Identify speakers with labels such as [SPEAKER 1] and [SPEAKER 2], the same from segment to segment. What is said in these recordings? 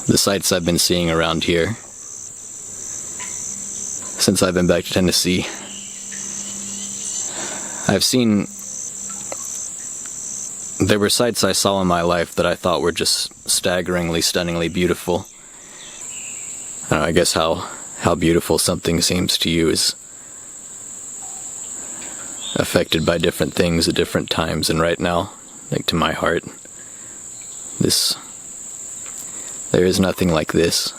[SPEAKER 1] the sights I've been seeing around here since I've been back to Tennessee. There were sights I saw in my life that I thought were just staggeringly, stunningly beautiful. I don't know, I guess how beautiful something seems to you is affected by different things at different times, and right now, like to my heart, there is nothing like this.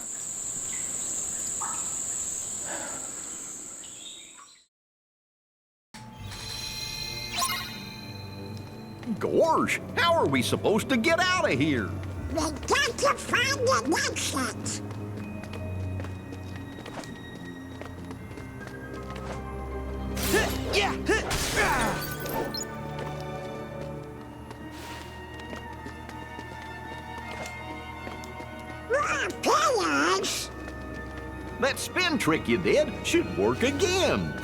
[SPEAKER 2] Gorge, how are we supposed to get out of here?
[SPEAKER 3] We got to find an exit.
[SPEAKER 2] Yeah.
[SPEAKER 3] Pillars?
[SPEAKER 2] That spin trick you did should work again.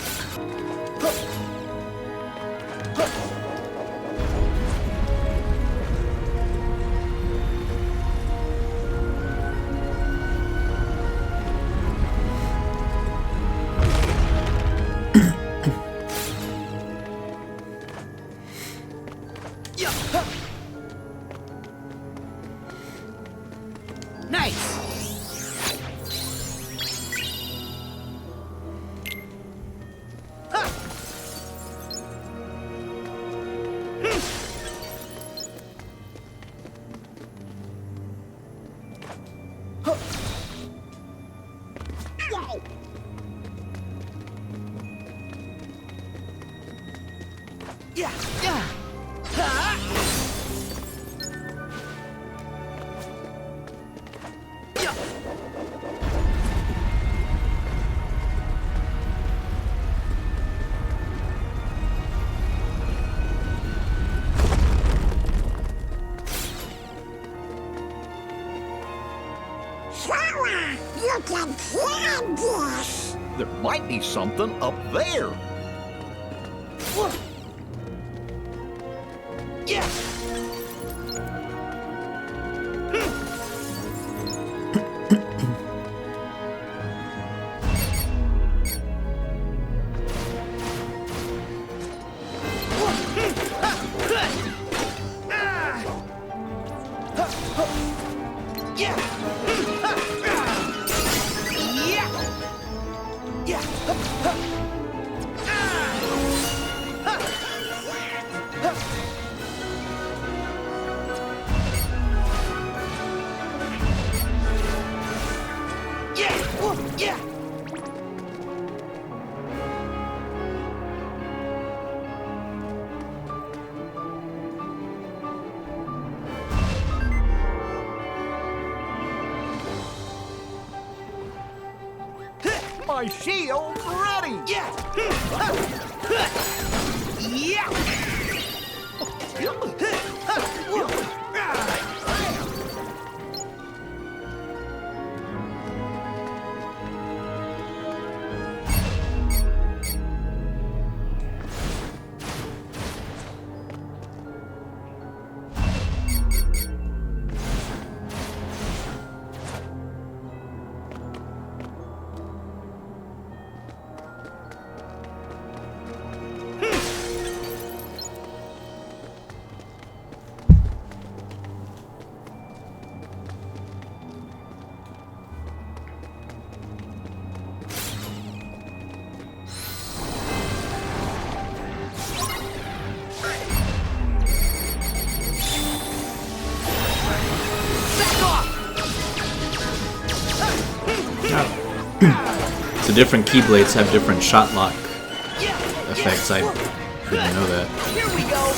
[SPEAKER 3] You can plan this.
[SPEAKER 2] There might be something up there. Yeah. My shield's ready! Yeah! Yeah!
[SPEAKER 4] So different keyblades have different shot lock effects. I didn't know that.
[SPEAKER 2] Here we go.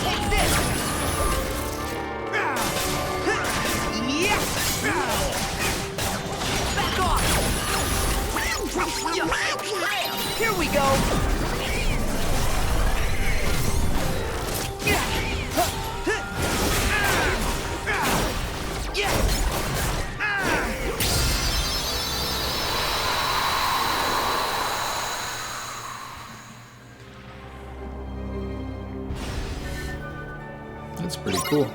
[SPEAKER 2] Take this. Back off. Here we go.
[SPEAKER 4] cool.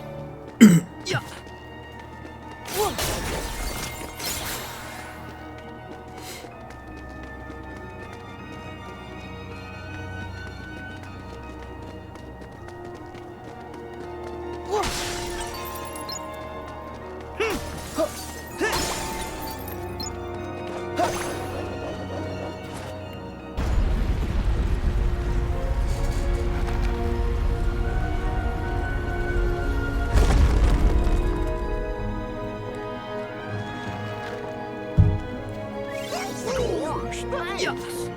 [SPEAKER 2] Gosh, thanks.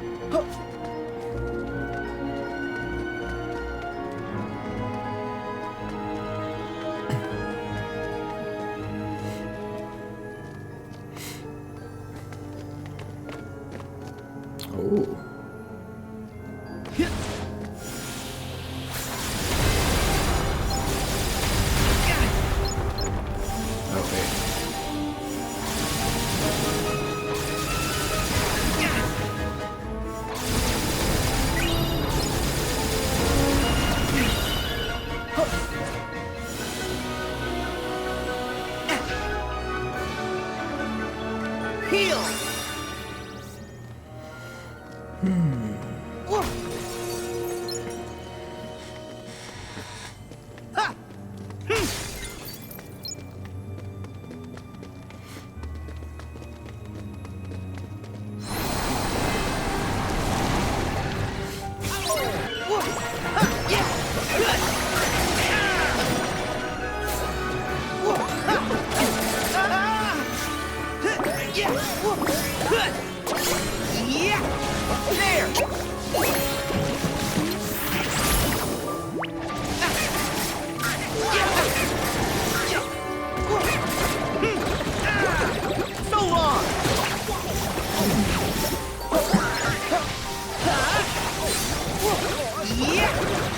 [SPEAKER 4] Oh. Okay.
[SPEAKER 5] Heal!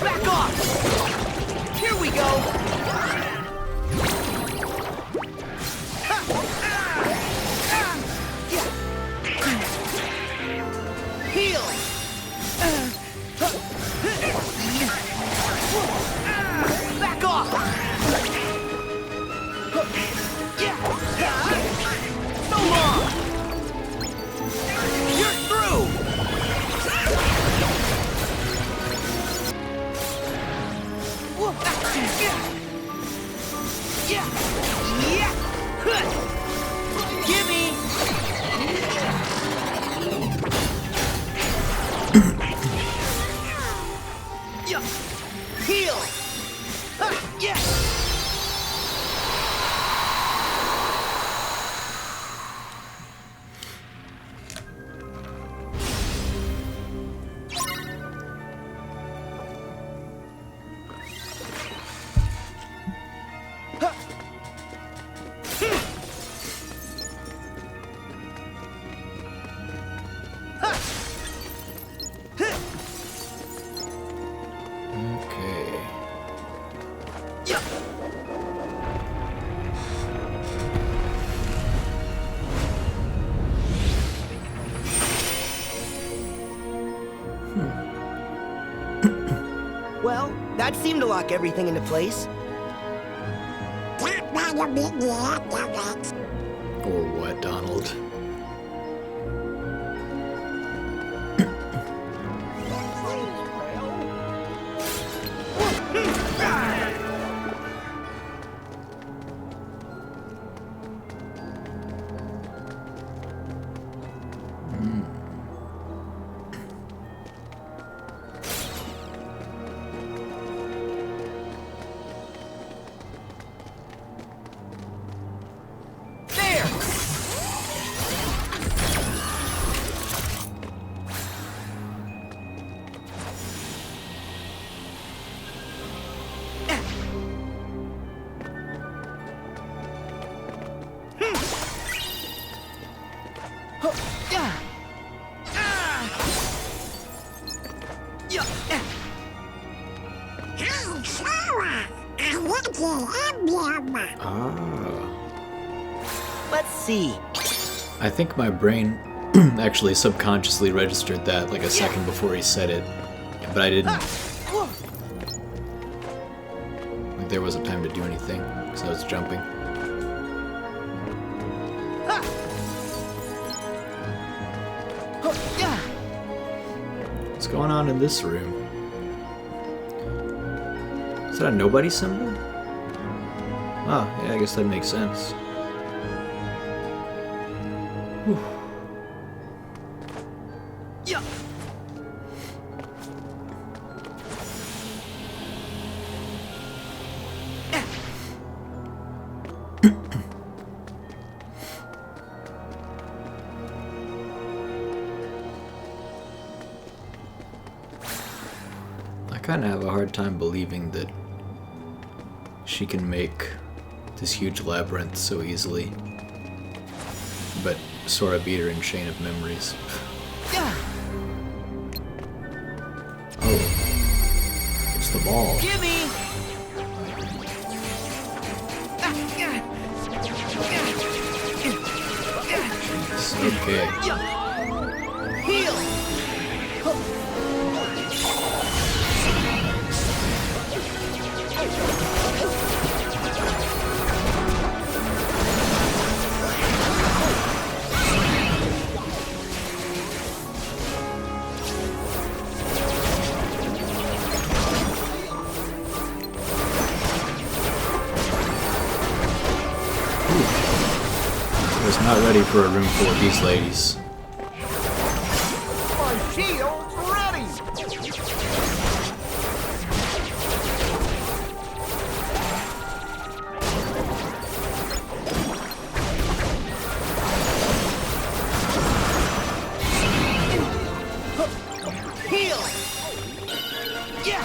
[SPEAKER 5] Back off! Here we go! Heal! Back off! So long! You're through! Gimme! Heal!
[SPEAKER 4] Okay.
[SPEAKER 5] Well, that seemed to lock everything into place.
[SPEAKER 3] That might have been the end of it.
[SPEAKER 4] Or what, Donald?
[SPEAKER 3] Hey, Sarah, I want the emblem.
[SPEAKER 4] Ah.
[SPEAKER 5] Let's see.
[SPEAKER 4] I think my brain actually subconsciously registered that like a second before he said it, but I didn't. Like think there was a time to do anything, because I was jumping. What's going on in this room? Is that a nobody symbol? Oh, yeah, I guess that makes sense. Whew.
[SPEAKER 5] Yeah.
[SPEAKER 4] I kind of have a hard time believing that she can make this huge labyrinth so easily. But Sora beat her in Chain of Memories. Oh. It's the ball.
[SPEAKER 5] Gimme!
[SPEAKER 4] Okay.
[SPEAKER 5] Heal!
[SPEAKER 4] I was not ready for a room full of these ladies.
[SPEAKER 2] My shield's ready!
[SPEAKER 5] Heal! Yeah!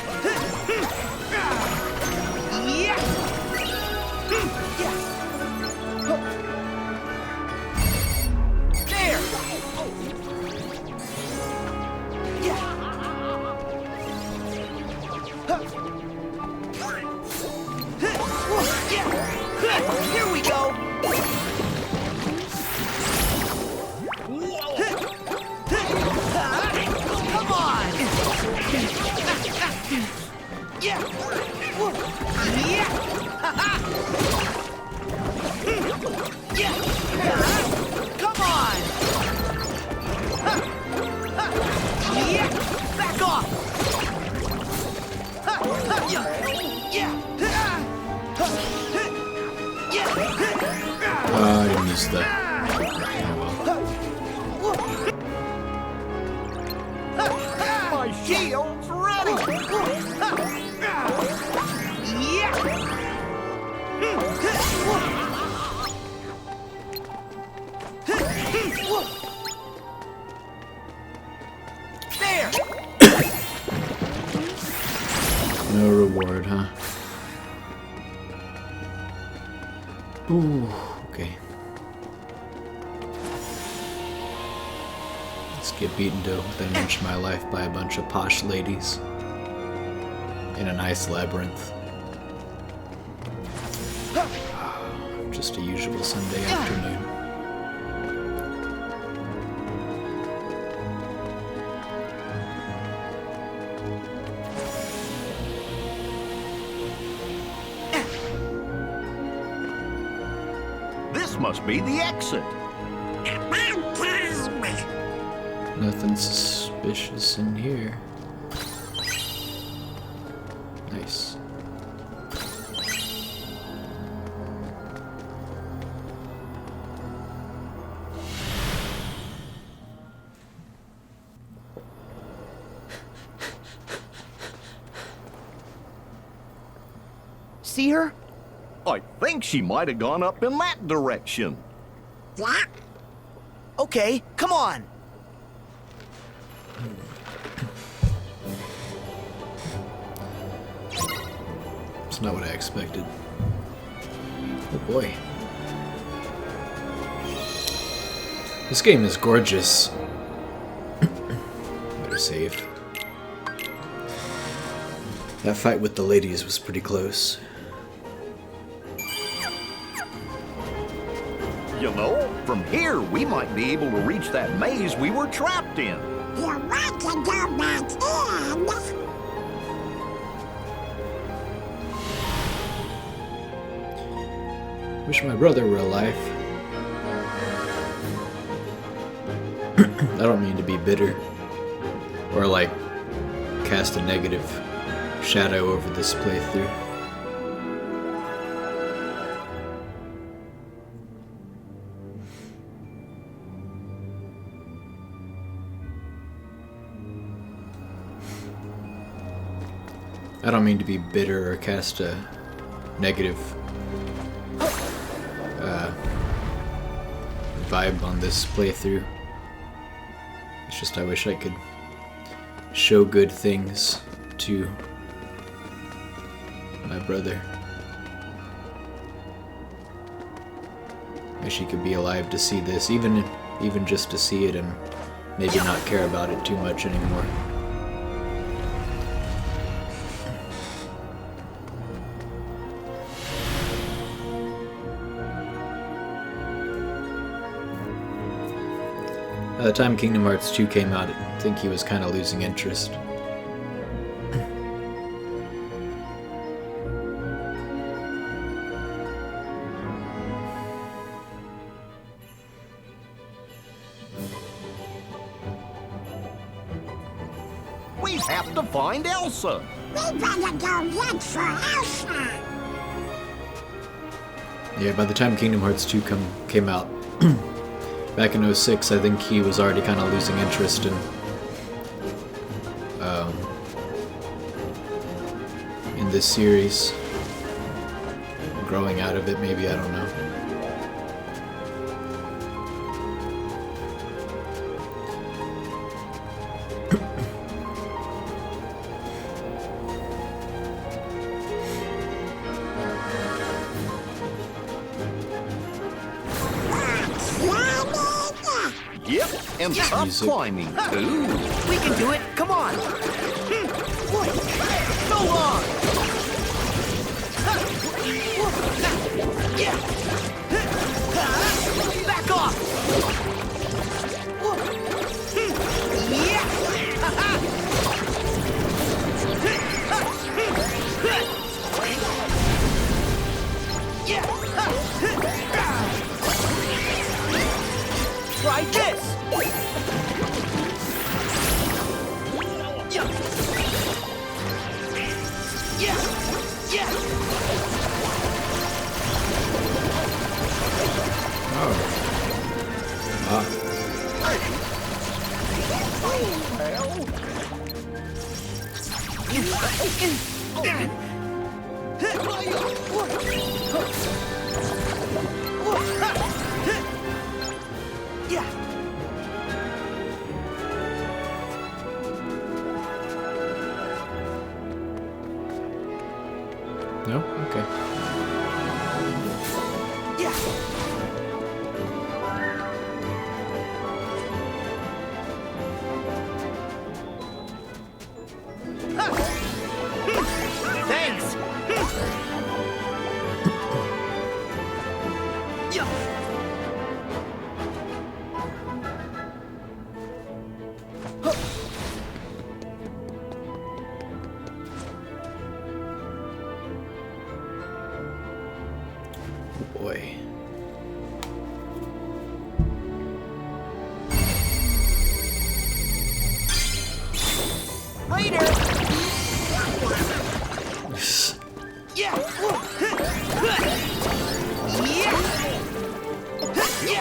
[SPEAKER 5] Yeah! There! Here we go! Come on! Yeah! Yeah! Yeah! Come on! Yeah! Back off! Yeah!
[SPEAKER 4] I didn't use that. Oh well.
[SPEAKER 2] My shield's ready!
[SPEAKER 5] Yeah! There!
[SPEAKER 4] No reward, huh? Ooh, okay. Let's get beaten to within an inch of my life by a bunch of posh ladies in a nice labyrinth. Just a usual Sunday afternoon.
[SPEAKER 2] This must be the exit.
[SPEAKER 3] About time.
[SPEAKER 4] Nothing suspicious in here. Nice.
[SPEAKER 5] See her?
[SPEAKER 2] I think she might have gone up in that direction.
[SPEAKER 3] Yeah.
[SPEAKER 5] Okay, come on!
[SPEAKER 4] It's not what I expected. Oh boy. This game is gorgeous. Better saved. That fight with the ladies was pretty close.
[SPEAKER 2] You know, from here we might be able to reach that maze we were trapped in.
[SPEAKER 3] You want to go back in?
[SPEAKER 4] Wish my brother were alive. I don't mean to be bitter or like cast a negative shadow over this playthrough. I don't mean to be bitter or cast a negative vibe on this playthrough. It's just I wish I could show good things to my brother. Wish he could be alive to see this, even just to see it and maybe not care about it too much anymore. By the time Kingdom Hearts 2 came out, I think he was kind of losing interest.
[SPEAKER 2] We have to find Elsa.
[SPEAKER 3] We better go look for Elsa.
[SPEAKER 4] Yeah, by the time Kingdom Hearts 2 came out, back in 06, I think he was already kind of losing interest in this series. Growing out of it, maybe, I don't know.
[SPEAKER 2] Yep, and tough
[SPEAKER 4] Music.
[SPEAKER 2] climbing, too.
[SPEAKER 5] We can do it. Come on. Go on. Yeah. Back off. Try this.
[SPEAKER 4] No? Okay.
[SPEAKER 5] Thanks.
[SPEAKER 4] Boy.
[SPEAKER 5] Later.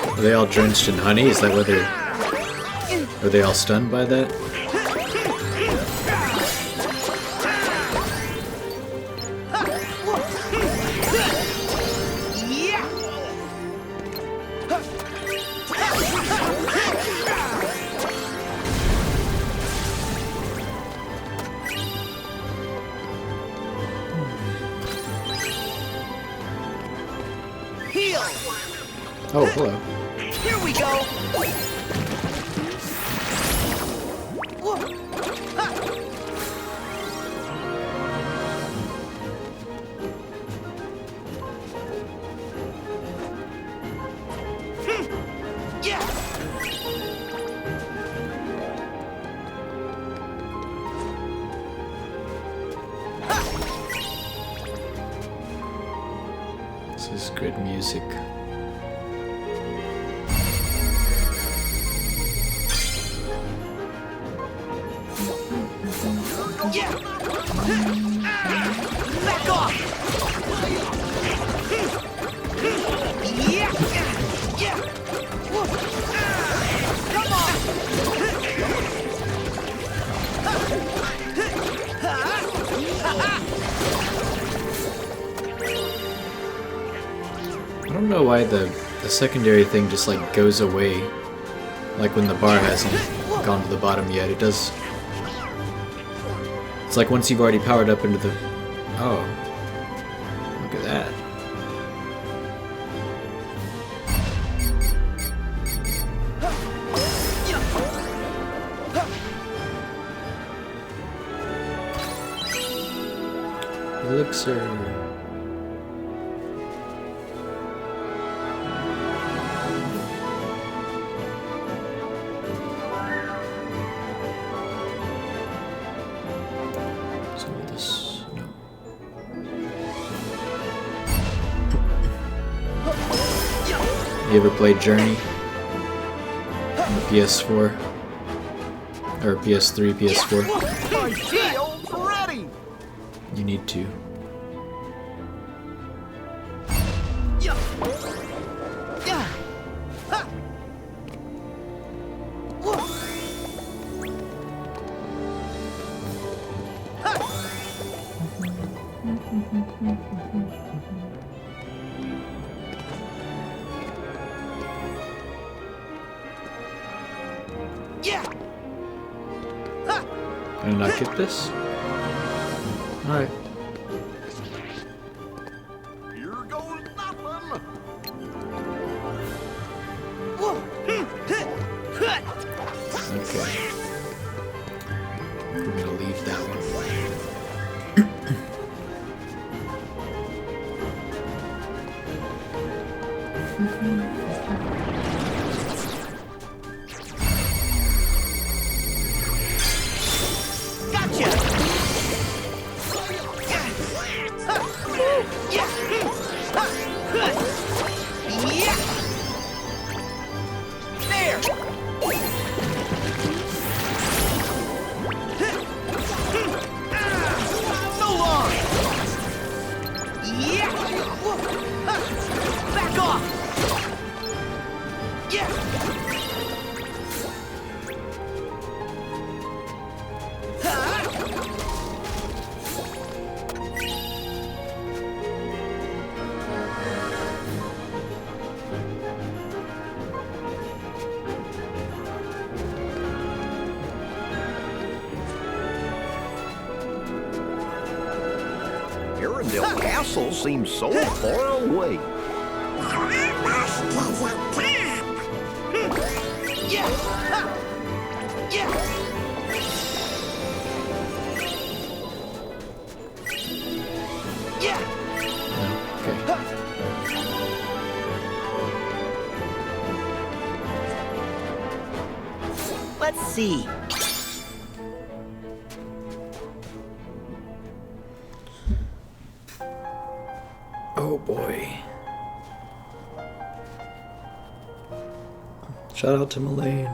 [SPEAKER 4] Are they all drenched in honey? Is that what they're... Are they all stunned by that? Oh, hello.
[SPEAKER 5] Here we go.
[SPEAKER 4] So This is good music.
[SPEAKER 5] Yeah! Back off! Yeah! Yeah! Come on!
[SPEAKER 4] I don't know why the secondary thing just like goes away, like when the bar hasn't gone to the bottom yet. It does. It's like once you've already powered up into the... Oh. Look at that. Elixir. You ever played Journey on the PS4? Or PS3, PS4?
[SPEAKER 2] My shield's ready!
[SPEAKER 4] You need to. Can I not get this? Alright.
[SPEAKER 2] Here goes nothing!
[SPEAKER 4] Okay. We're gonna leave that one.
[SPEAKER 2] Arendelle Castle seems so far away.
[SPEAKER 3] Almost to the top.
[SPEAKER 5] Yeah! Yeah! Yeah!
[SPEAKER 4] Okay.
[SPEAKER 5] Let's see.
[SPEAKER 4] Oh boy. Shout out to Mullane.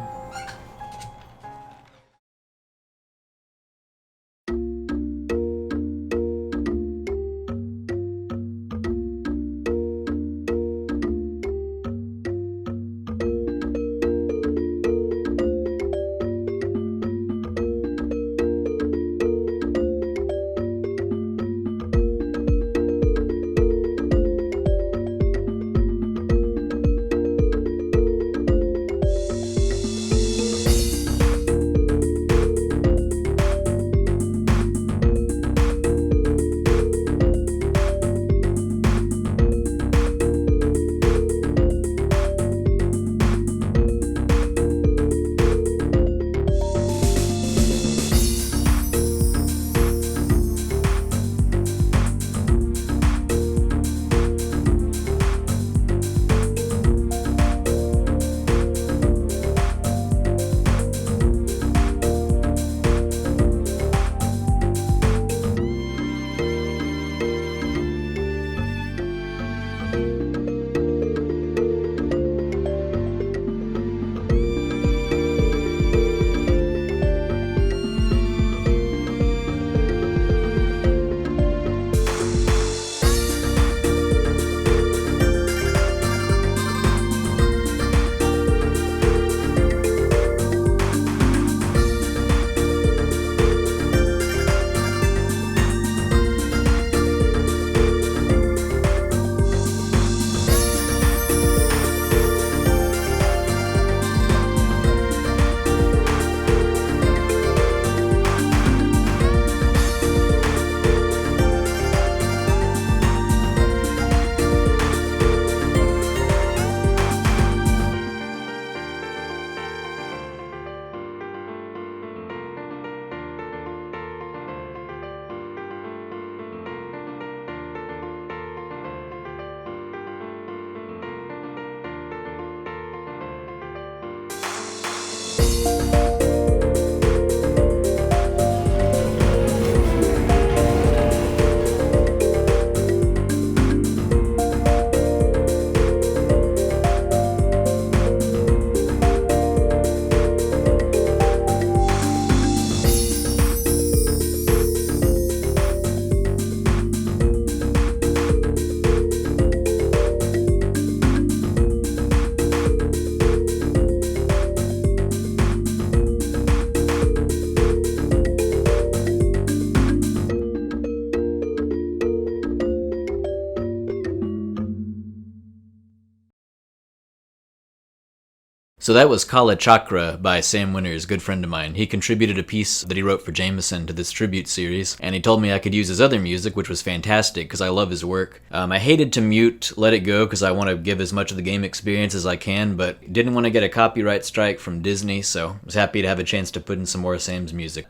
[SPEAKER 4] So that was Kala Chakra by Sam Winters, good friend of mine. He contributed a piece that he wrote for Jamison to this tribute series, and he told me I could use his other music, which was fantastic because I love his work. I hated to mute Let It Go because I want to give as much of the game experience as I can, but didn't want to get a copyright strike from Disney, so I was happy to have a chance to put in some more of Sam's music.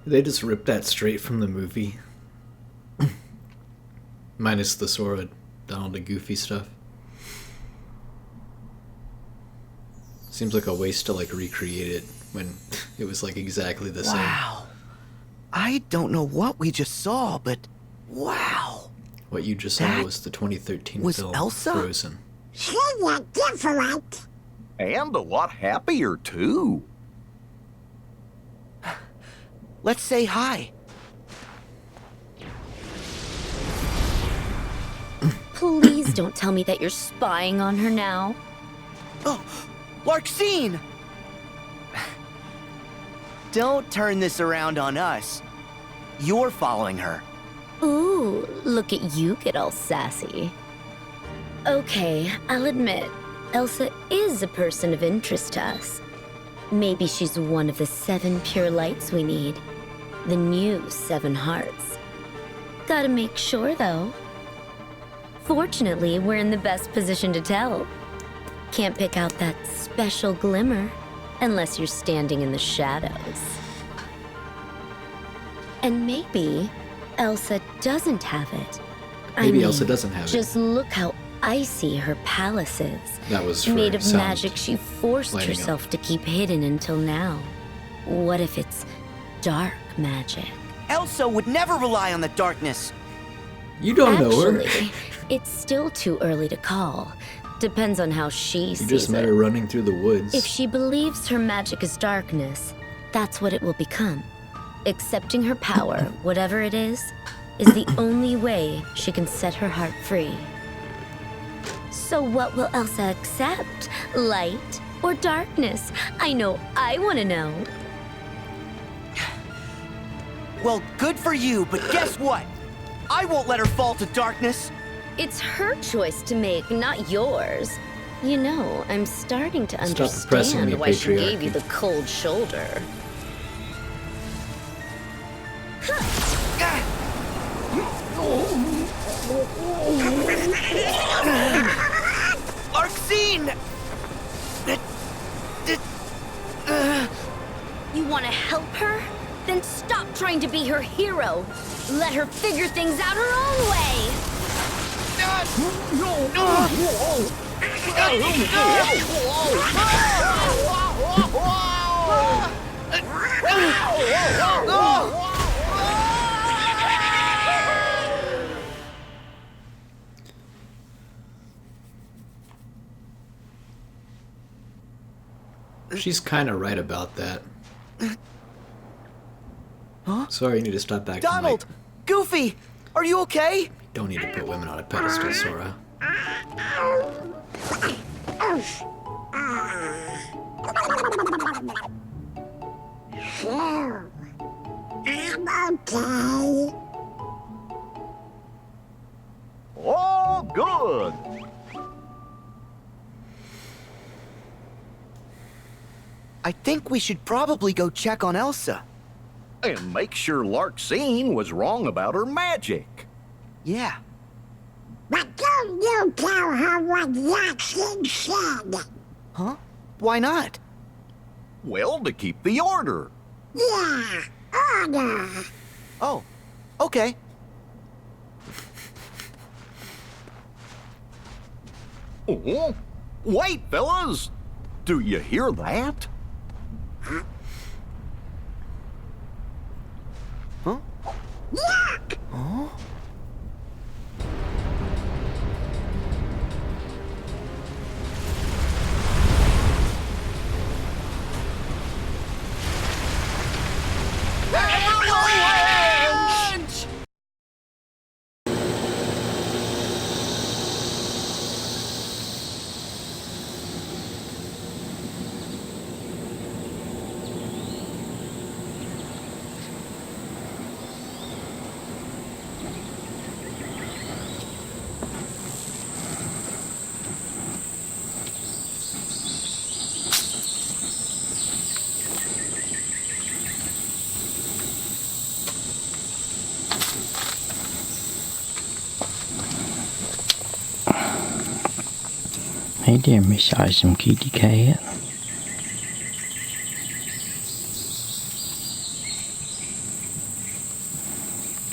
[SPEAKER 4] They just ripped that straight from the movie. Minus the Sora, Donald and Goofy stuff. Seems like a waste to like recreate it when it was like exactly the same.
[SPEAKER 5] Wow. I don't know what we just saw, but wow.
[SPEAKER 4] What you just saw
[SPEAKER 5] That
[SPEAKER 4] was the 2013
[SPEAKER 5] was
[SPEAKER 4] film
[SPEAKER 5] Elsa?
[SPEAKER 4] Frozen.
[SPEAKER 3] She's different.
[SPEAKER 2] And a lot happier, too.
[SPEAKER 5] Let's say hi.
[SPEAKER 6] Please don't tell me that you're spying on her now.
[SPEAKER 5] Oh, Larxene! Don't turn this around on us. You're following her.
[SPEAKER 6] Ooh, look at you get all sassy. Okay, I'll admit, Elsa is a person of interest to us. Maybe she's one of the 7 pure lights we need. The new 7 hearts. Gotta make sure, though. Fortunately, we're in the best position to tell. Can't pick out that special glimmer unless you're standing in the shadows. And maybe Elsa doesn't have it.
[SPEAKER 4] Maybe Elsa doesn't have it.
[SPEAKER 6] Just look how icy her palace is.
[SPEAKER 4] That was for
[SPEAKER 6] Made of
[SPEAKER 4] sound
[SPEAKER 6] magic she forced
[SPEAKER 4] lighting up.
[SPEAKER 6] herself to keep hidden until now. What if it's dark magic?
[SPEAKER 5] Elsa would never rely on the darkness.
[SPEAKER 4] You don't know her.
[SPEAKER 6] Actually, it's still too early to call. Depends on how she
[SPEAKER 4] You
[SPEAKER 6] sees
[SPEAKER 4] just met
[SPEAKER 6] it.
[SPEAKER 4] her running through the woods.
[SPEAKER 6] If she believes her magic is darkness, that's what it will become. Accepting her power, whatever it is the only way she can set her heart free. So what will Elsa accept? Light or darkness? I know I want to know.
[SPEAKER 5] Well, good for you, but guess what? I won't let her fall to darkness.
[SPEAKER 6] It's her choice to make, not yours. You know, I'm starting to
[SPEAKER 4] Stop oppressing
[SPEAKER 6] understand
[SPEAKER 4] me,
[SPEAKER 6] why she gave you
[SPEAKER 4] patriarchy.
[SPEAKER 6] the cold shoulder.
[SPEAKER 5] Larxene!
[SPEAKER 6] You want to help her? Then stop trying to be her hero. Let her figure things out her own way.
[SPEAKER 4] She's kind of right about that.
[SPEAKER 5] Huh?
[SPEAKER 4] Sorry, you need to stop acting
[SPEAKER 5] Donald!
[SPEAKER 4] like...
[SPEAKER 5] Goofy! Are you okay?
[SPEAKER 4] Don't need to put women on a pedestal, Sora.
[SPEAKER 3] Phew. I'm okay.
[SPEAKER 2] Oh, good.
[SPEAKER 5] I think we should probably go check on Elsa.
[SPEAKER 2] And make sure Larxene was wrong about her magic.
[SPEAKER 5] Yeah.
[SPEAKER 3] But don't you tell her what Jackson said.
[SPEAKER 5] Huh? Why not?
[SPEAKER 2] Well, to keep the order.
[SPEAKER 3] Yeah, order.
[SPEAKER 5] Oh, okay.
[SPEAKER 2] Oh, wait, fellas. Do you hear that?
[SPEAKER 5] Huh?
[SPEAKER 3] Look!
[SPEAKER 5] Huh? Avalanche!
[SPEAKER 7] Hey there, Miss Awesome Kitty Cat.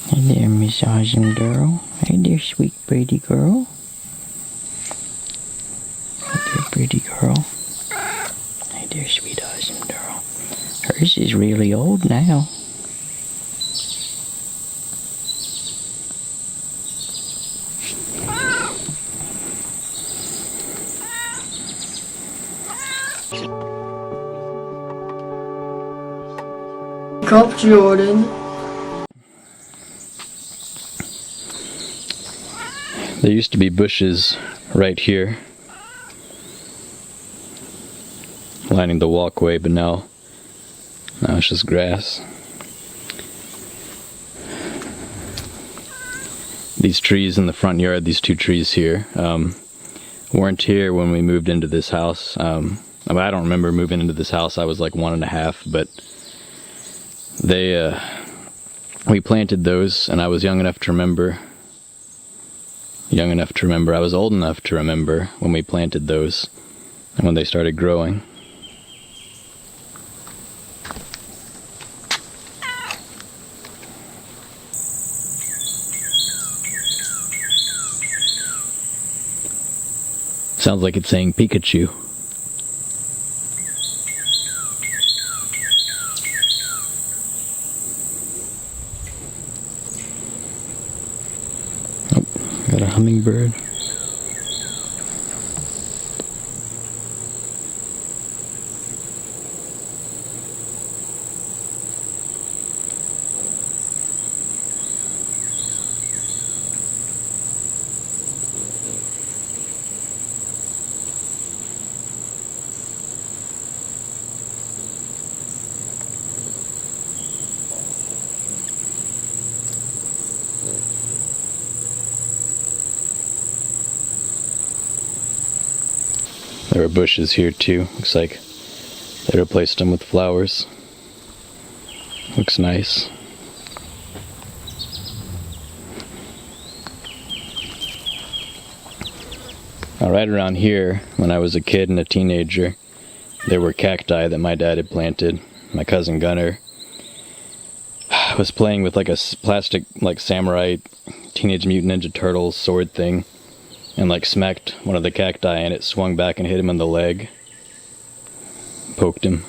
[SPEAKER 7] Hey there, Miss Awesome Girl. Hey there, sweet pretty girl. Hey there, pretty girl. Hey there, sweet awesome girl. Hers is really old now.
[SPEAKER 8] Cup Jordan.
[SPEAKER 1] There used to be bushes right here lining the walkway, but now it's just grass. These trees in the front yard, these two trees here, weren't here when we moved into this house. I don't remember moving into this house. I was like 1.5, but we planted those, and I was young enough to remember. I was old enough to remember when we planted those and when they started growing. Sounds like it's saying Pikachu. Got a hummingbird. There were bushes here too. Looks like they replaced them with flowers. Looks nice. Now, right around here, when I was a kid and a teenager, there were cacti that my dad had planted. My cousin Gunnar was playing with like a plastic, like samurai Teenage Mutant Ninja Turtles sword thing, and like smacked one of the cacti, and it swung back and hit him in the leg. Poked him.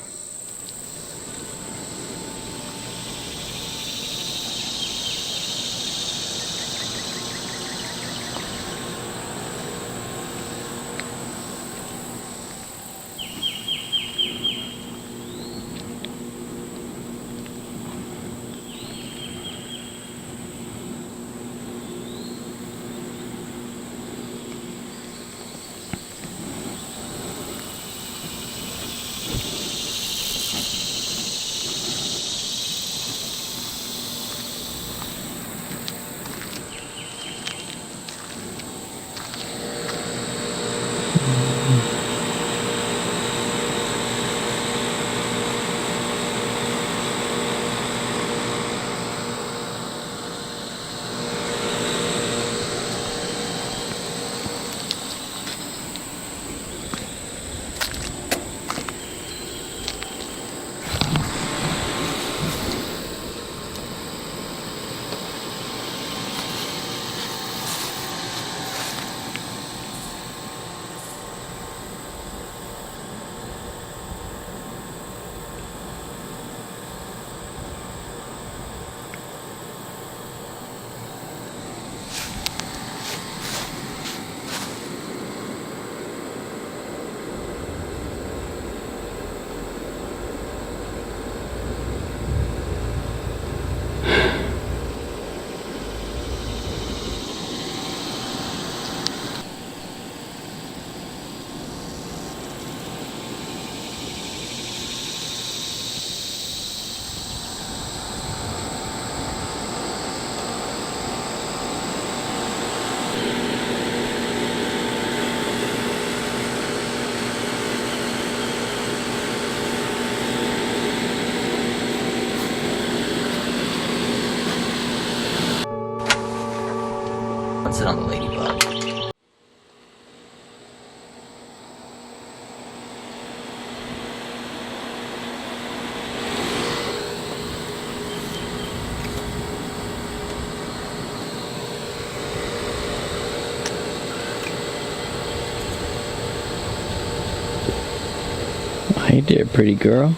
[SPEAKER 7] Hey there, pretty girl.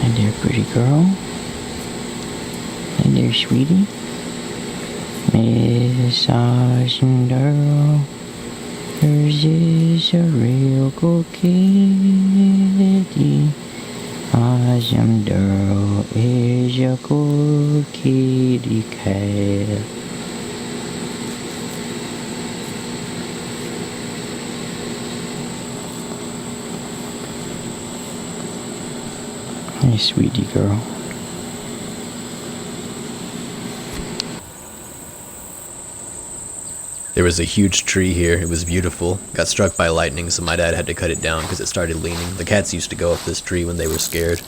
[SPEAKER 7] Hey there, pretty girl. Hey there, sweetie. Massaging girl. Hers is a real good kitty. Awesome girl is a good kitty cat. Hey, sweetie girl.
[SPEAKER 4] There was a huge tree here. It was beautiful. Got struck by lightning, so my dad had to cut it down because it started leaning. The cats used to go up this tree when they were scared.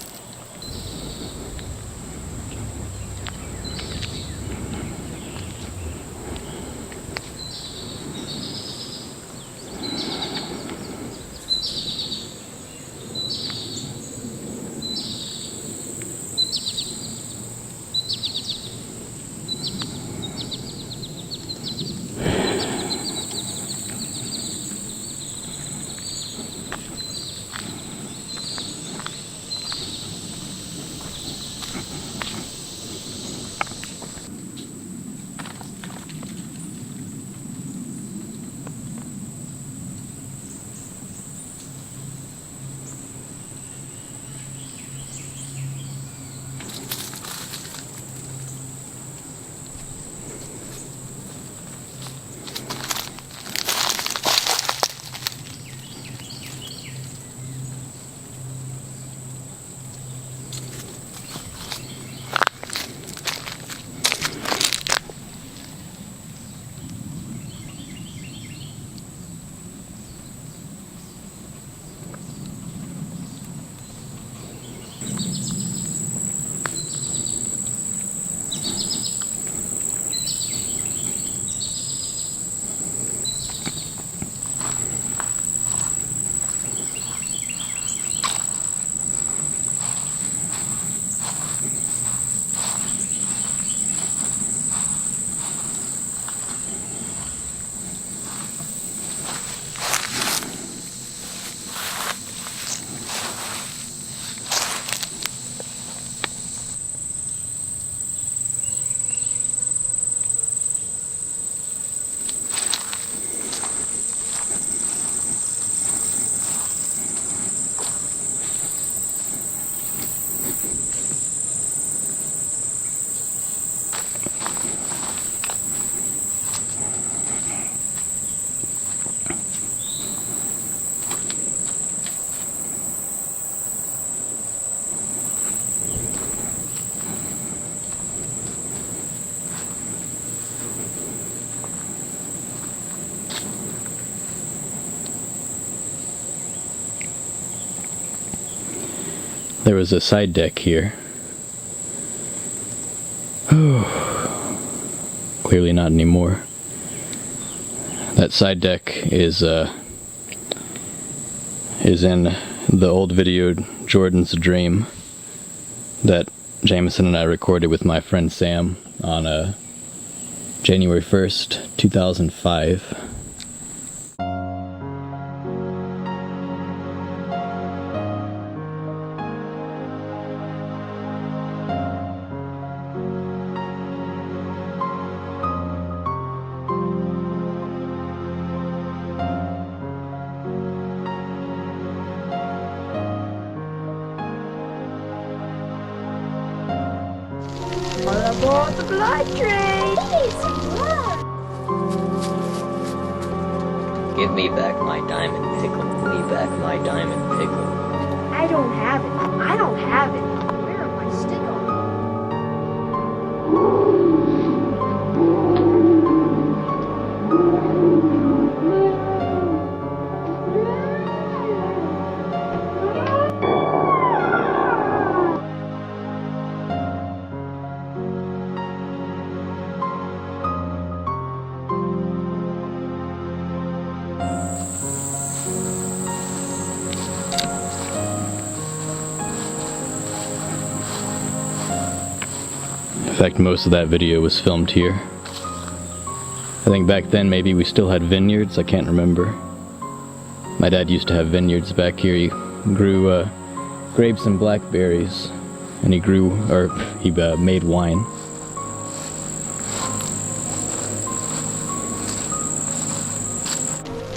[SPEAKER 1] There was a side deck here. Clearly not anymore. That side deck is in the old video Jordan's Dream that Jamison and I recorded with my friend Sam on January 1st, 2005.
[SPEAKER 3] All aboard the blood train!
[SPEAKER 7] Give me back my diamond pickle. Give me back my diamond pickle.
[SPEAKER 3] I don't have it. I don't have it. Where are my stickles?
[SPEAKER 1] In fact, most of that video was filmed here. I think back then maybe we still had vineyards, I can't remember. My dad used to have vineyards back here. He grew grapes and blackberries, and he made wine.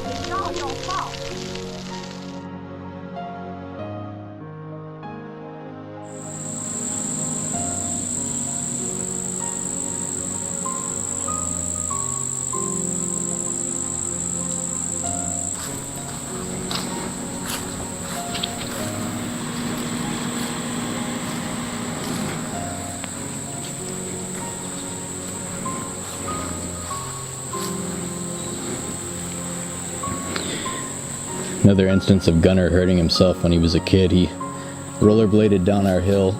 [SPEAKER 3] It's all your fault.
[SPEAKER 1] Another instance of Gunnar hurting himself when he was a kid. He rollerbladed down our hill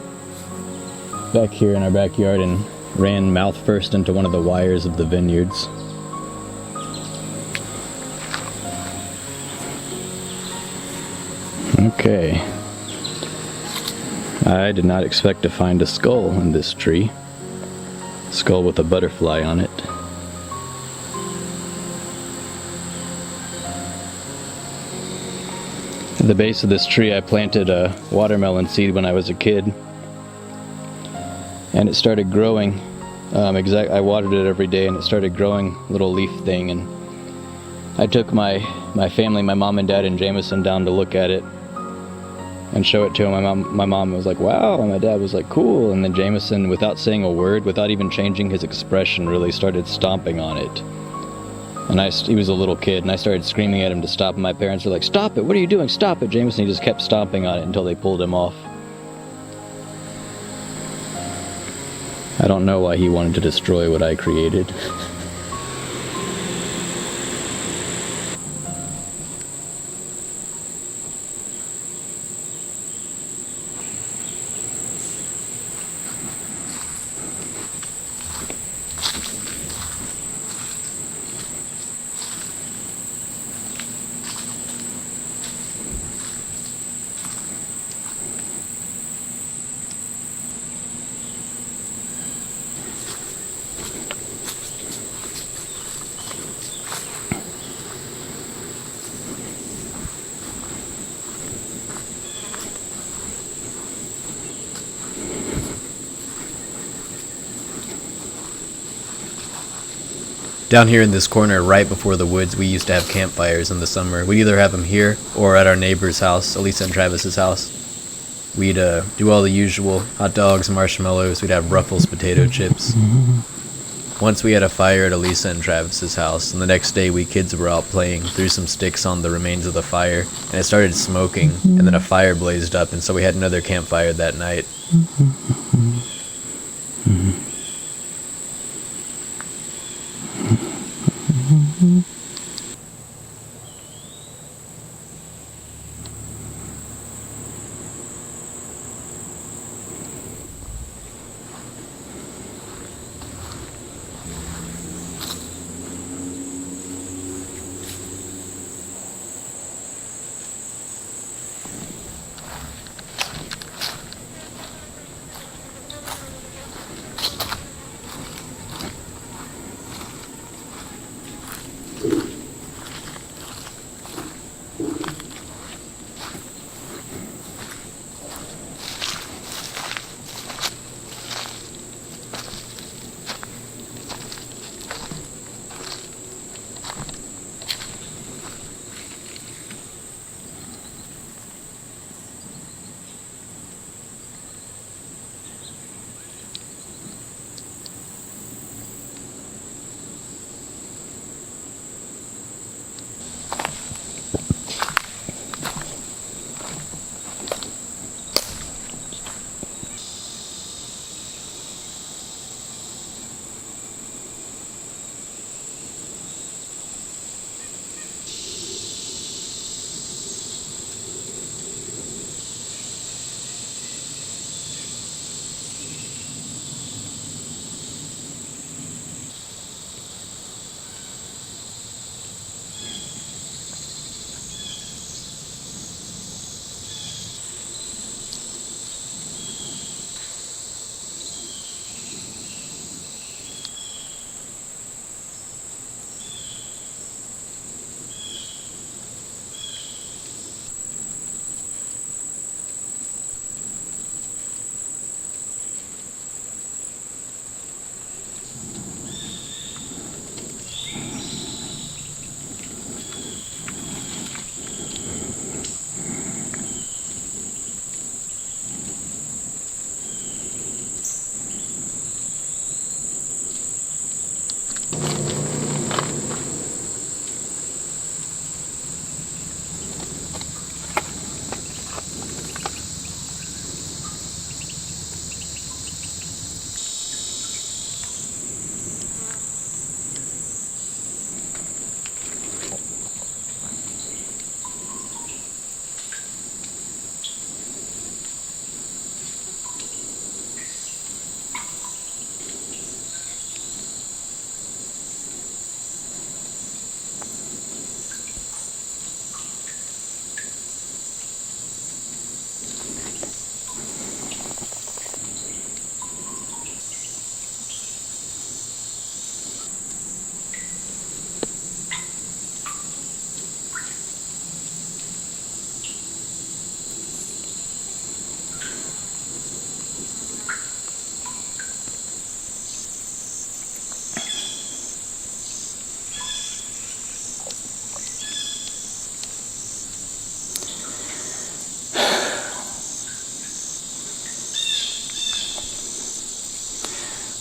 [SPEAKER 1] back here in our backyard and ran mouth first into one of the wires of the vineyards. Okay. I did not expect to find a skull in this tree. Skull with a butterfly on it. At the base of this tree I planted a watermelon seed when I was a kid, and it started growing. I watered it every day and it started growing, a little leaf thing, and I took my family, my mom and dad and Jamison, down to look at it and show it to him. My mom was like, wow, and my dad was like, cool, and then Jamison, without saying a word, without even changing his expression, really started stomping on it. And he was a little kid, and I started screaming at him to stop, and my parents were like, stop it, what are you doing, stop it, Jameson. He just kept stomping on it until they pulled him off. I don't know why he wanted to destroy what I created.
[SPEAKER 4] Down here in this corner, right before the woods, we used to have campfires in the summer. We'd either have them here or at our neighbor's house, Elisa and Travis's house. We'd do all the usual hot dogs, marshmallows. We'd have Ruffles potato chips. Once we had a fire at Elisa and Travis's house, and the next day we kids were out playing, threw some sticks on the remains of the fire, and it started smoking, and then a fire blazed up, and so we had another campfire that night.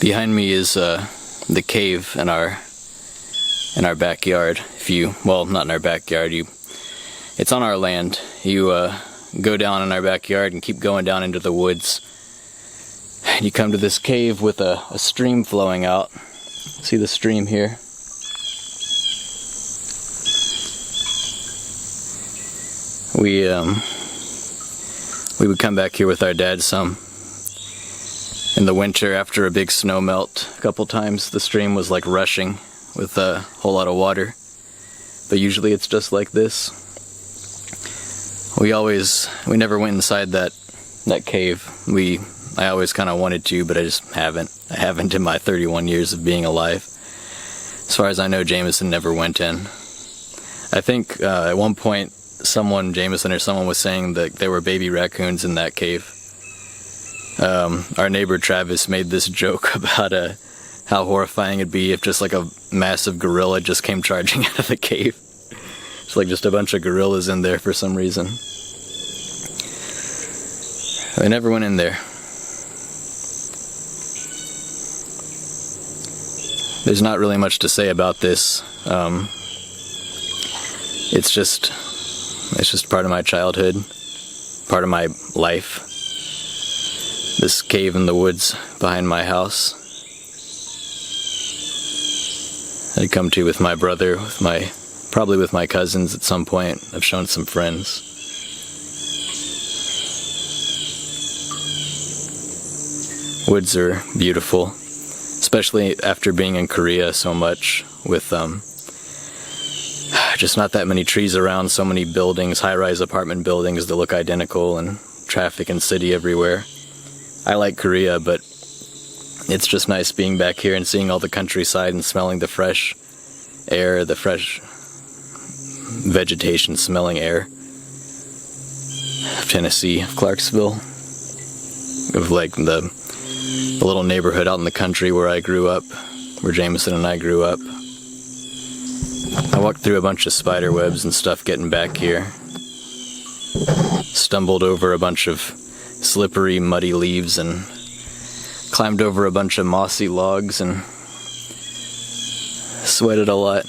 [SPEAKER 1] Behind me is the cave in our backyard. Well, not in our backyard. It's on our land. You go down in our backyard and keep going down into the woods. And you come to this cave with a stream flowing out. See the stream here? We would come back here with our dad some. In the winter, after a big snow melt, a couple times the stream was like rushing with a whole lot of water. But usually it's just like this. We never went inside that cave. I always kind of wanted to, but I just haven't. I haven't in my 31 years of being alive. As far as I know, Jamison never went in. I think at one point, Jamison or someone was saying that there were baby raccoons in that cave. Our neighbor Travis made this joke about how horrifying it'd be if just like a massive gorilla just came charging out of the cave. It's like just a bunch of gorillas in there for some reason. I never went in there. There's not really much to say about this. It's just part of my childhood, part of my life. This cave in the woods behind my house. I'd come to with my brother, probably with my cousins at some point. I've shown some friends. Woods are beautiful, especially after being in Korea so much with just not that many trees around, so many buildings, high-rise apartment buildings that look identical, and traffic and city everywhere. I like Korea, but it's just nice being back here and seeing all the countryside and smelling the fresh air, the fresh vegetation smelling air of Tennessee, of Clarksville, of like the little neighborhood out in the country where I grew up, where Jamison and I grew up. I walked through a bunch of spider webs and stuff getting back here. Stumbled over a bunch of slippery, muddy leaves and climbed over a bunch of mossy logs and sweated a lot.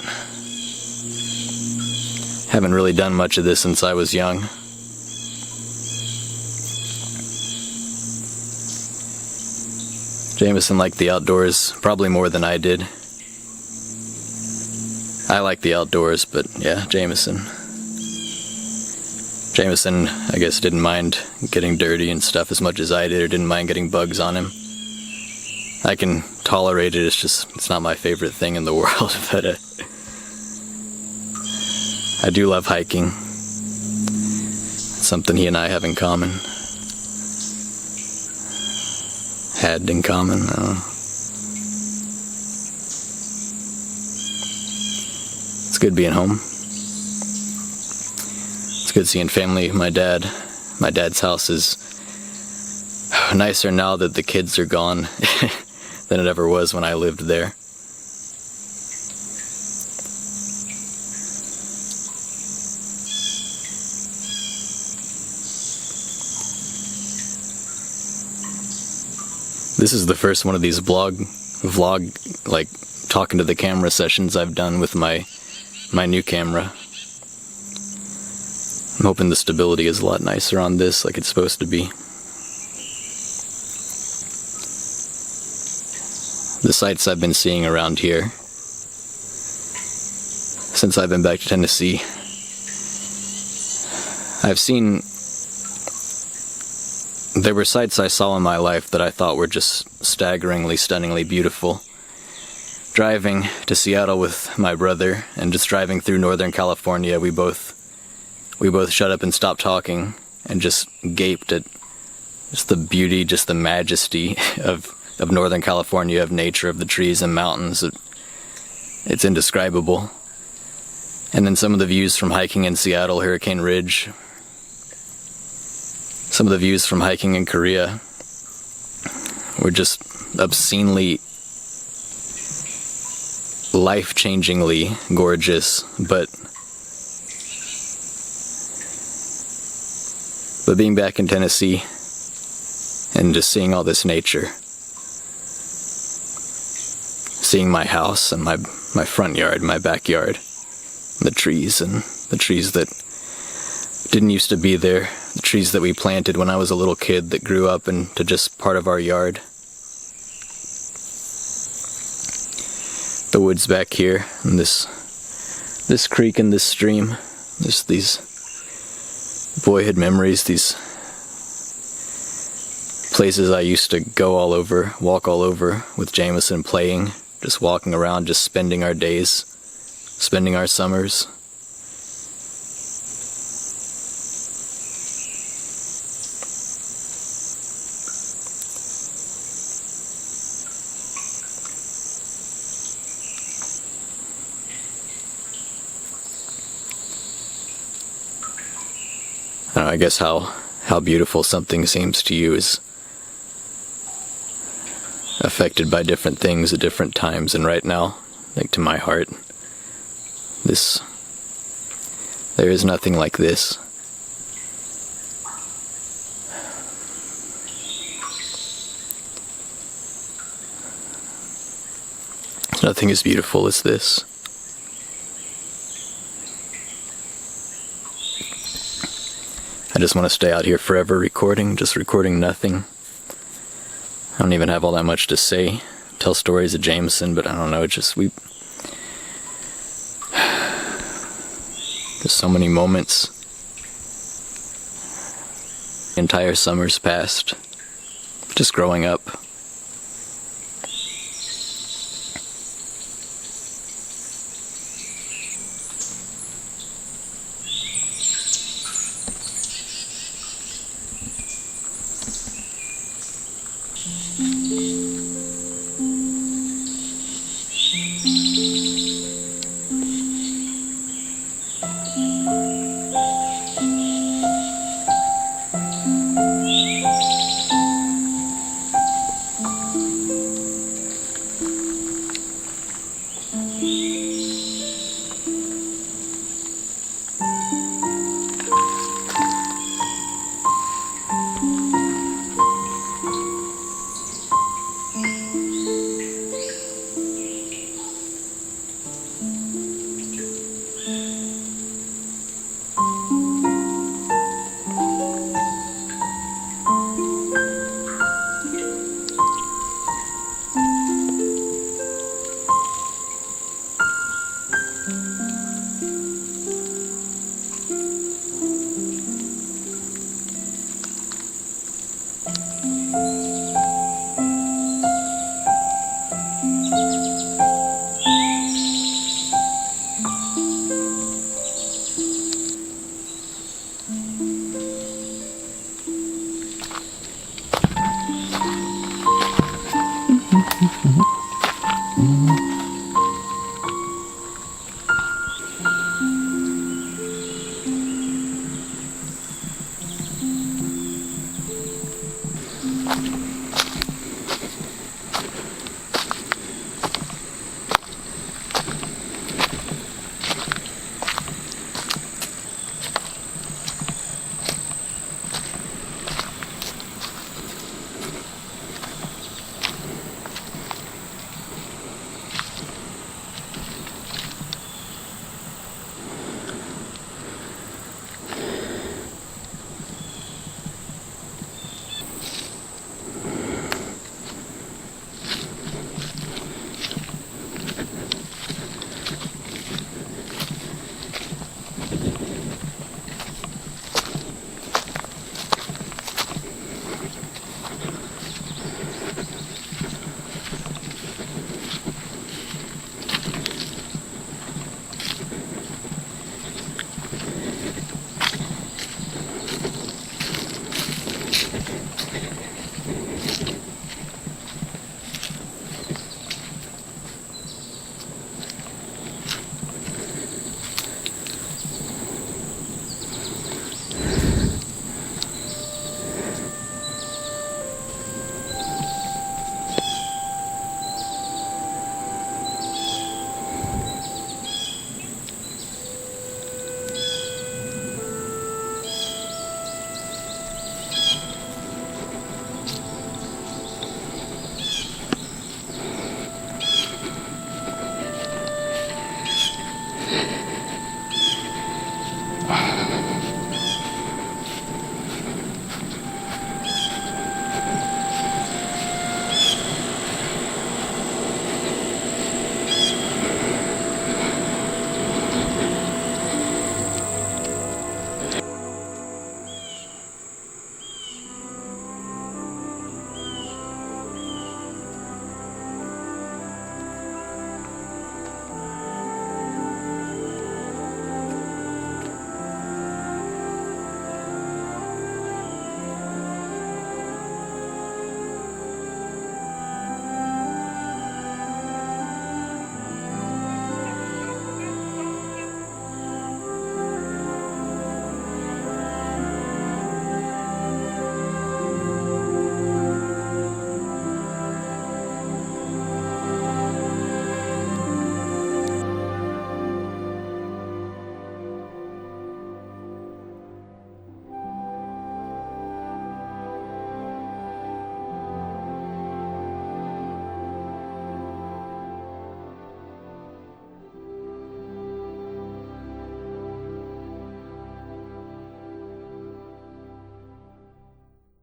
[SPEAKER 1] Haven't really done much of this since I was young. Jamison liked the outdoors probably more than I did. I like the outdoors, but yeah, Jamison, I guess, didn't mind getting dirty and stuff as much as I did, or didn't mind getting bugs on him. I can tolerate it, it's not my favorite thing in the world, but I do love hiking. It's something he and I have in common. Had in common, I don't know. It's good being home. It's good seeing family. My dad's house is nicer now that the kids are gone than it ever was when I lived there. This is the first one of these vlog, like, talking to the camera sessions I've done with my new camera. I'm hoping the stability is a lot nicer on this, like it's supposed to be. The sights I've been seeing around here since I've been back to Tennessee, there were sights I saw in my life that I thought were just staggeringly, stunningly beautiful. Driving to Seattle with my brother and just driving through Northern California, we both shut up and stopped talking and just gaped at just the beauty, just the majesty of Northern California, of nature, of the trees and mountains. It's indescribable. And then some of the views from hiking in Seattle, Hurricane Ridge, some of the views from hiking in Korea were just obscenely, life-changingly gorgeous, but being back in Tennessee and just seeing all this nature, seeing my house and my front yard, my backyard, the trees that didn't used to be there, the trees that we planted when I was a little kid that grew up into just part of our yard. The woods back here, and this creek and this stream, just these boyhood memories, these places I used to go all over, walk all over with Jamison playing, just walking around, just spending our days, spending our summers. I don't know, I guess how beautiful something seems to you is affected by different things at different times, and right now, like to my heart, there is nothing like this. Nothing as beautiful as this. I just want to stay out here forever recording, just recording nothing. I don't even have all that much to say. Tell stories of Jamison, but I don't know, it's just there's so many moments. Entire summers passed, just growing up.